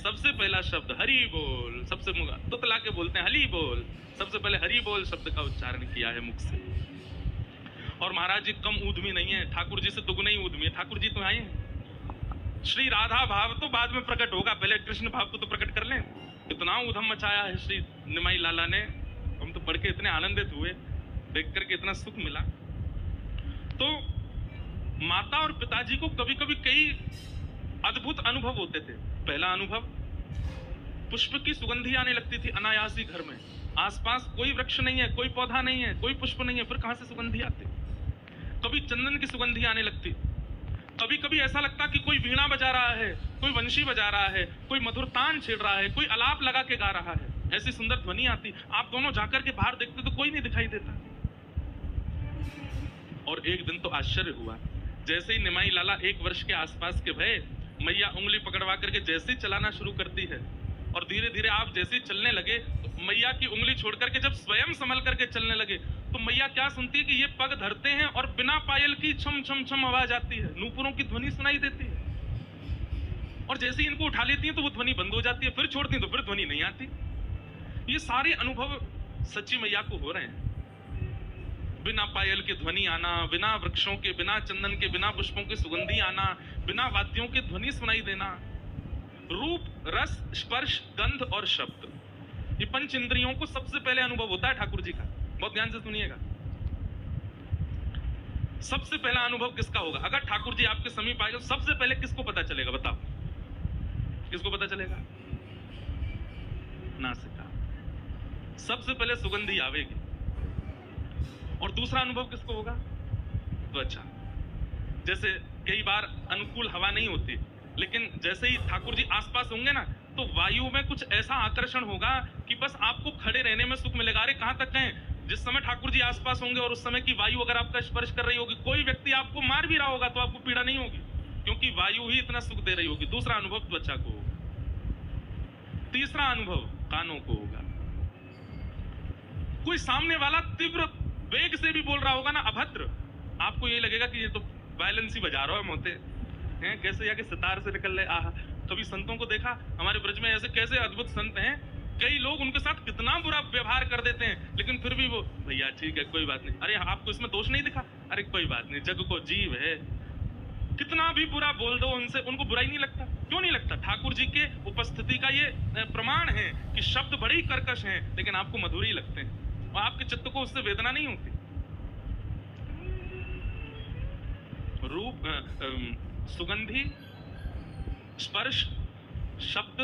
सबसे पहला शब्द हरि बोल, सबसे तुतला के बोलते हैं हली बोल, सबसे पहले हरि बोल शब्द का उच्चारण किया है मुख से। और महाराज जी कम ऊधमी नहीं है, ठाकुर जी से दुगुना ही ऊधमी है। ठाकुर जी तो आए हैं, श्री राधा भाव तो बाद में प्रकट होगा, पहले कृष्ण भाव को तो प्रकट कर लें। इतना ऊधम मचाया है श्री निमाई लाला ने, हम तो पढ़ के इतने आनंदित हुए, देख करके इतना सुख मिला। तो माता और पिताजी को कभी कभी कई अद्भुत अनुभव होते थे। पहला अनुभव, पुष्प की सुगंधी आने लगती थी अनायासी घर में, आसपास कोई वृक्ष नहीं है, कोई पौधा नहीं है, कोई पुष्प नहीं है, फिर कहां से सुगंधी आती। कभी चंदन की सुगंधी आने लगती, कभी कभी ऐसा लगता कि कोई वीणा बजा रहा है, कोई वंशी बजा रहा है, कोई मधुर तान छेड़ रहा है, कोई अलाप लगा के गा रहा है, ऐसी सुंदर ध्वनि आती। आप दोनों जाकर के बाहर देखते तो कोई नहीं दिखाई देता। और एक दिन तो आश्चर्य हुआ, जैसे ही निमाई लाला 1 वर्ष के आसपास के भय, मैया उंगली पकड़वा करके जैसे ही चलाना शुरू करती है और धीरे धीरे आप जैसे ही चलने लगे, तो मैया की उंगली छोड़ करके जब स्वयं संभल करके चलने लगे, तो मैया क्या सुनती है कि ये पग धरते हैं और बिना पायल की छम छम छम आवाज आती है, नूपुरों की ध्वनि सुनाई देती है। और जैसे ही इनको उठा लेती है तो वो ध्वनि बंद हो जाती है, फिर छोड़ती है तो फिर ध्वनि नहीं आती। ये सारे अनुभव सच्ची मैया को हो रहे हैं। बिना पायल के ध्वनि आना, बिना वृक्षों के, बिना चंदन के, बिना पुष्पों की सुगंधी आना, बिना वाद्यों के ध्वनि सुनाई देना। रूप, रस, स्पर्श, गंध और शब्द, ये 5 इंद्रियों को सबसे पहले अनुभव होता है ठाकुर जी का। बहुत ध्यान से सुनिएगा। सबसे पहला अनुभव किसका होगा? अगर ठाकुर जी आपके समीप आएगा तो सबसे पहले किसको पता चलेगा? बताओ, किसको पता चलेगा? नासिका। सबसे पहले सुगंधी आवेगी। और दूसरा अनुभव किसको होगा? त्वचा। जैसे कई बार अनुकूल हवा नहीं होती, लेकिन जैसे ही ठाकुर जी आसपास होंगे ना, तो वायु में कुछ ऐसा आकर्षण होगा कि बस आपको खड़े रहने में सुख मिलेगा। अरे कहां तक कहें, जिस समय ठाकुर जी आसपास होंगे और उस समय की वायु अगर आपका स्पर्श कर रही होगी, कोई व्यक्ति आपको मार भी रहा होगा तो आपको पीड़ा नहीं होगी, क्योंकि वायु ही इतना सुख दे रही होगी। दूसरा अनुभव त्वचा को होगा। तीसरा अनुभव कानों को होगा। कोई सामने वाला तीव्र वेग से भी बोल रहा होगा ना, अभद्र, आपको ये लगेगा कि ये तो वायलेंस ही बजा रहा है, मोते हैं कैसे या कि सितार से निकल रहे। आहा, कभी संतों को देखा हमारे ब्रज में, ऐसे कैसे अद्भुत संत हैं, कई लोग उनके साथ कितना बुरा व्यवहार कर देते हैं, लेकिन फिर भी वो भैया ठीक है कोई बात नहीं, अरे आपको इसमें दोष नहीं दिखा, अरे कोई बात नहीं, जग को जीव है, कितना भी बुरा बोल दो उनसे, उनको बुरा ही नहीं लगता। क्यों नहीं लगता? ठाकुर जी के उपस्थिति का ये प्रमाण है कि शब्द बड़े ही कर्कश हैं, लेकिन आपको मधुर ही लगते हैं और आपके चित्त को उससे वेदना नहीं होती। रूप, सुगंधी, स्पर्श, शब्द,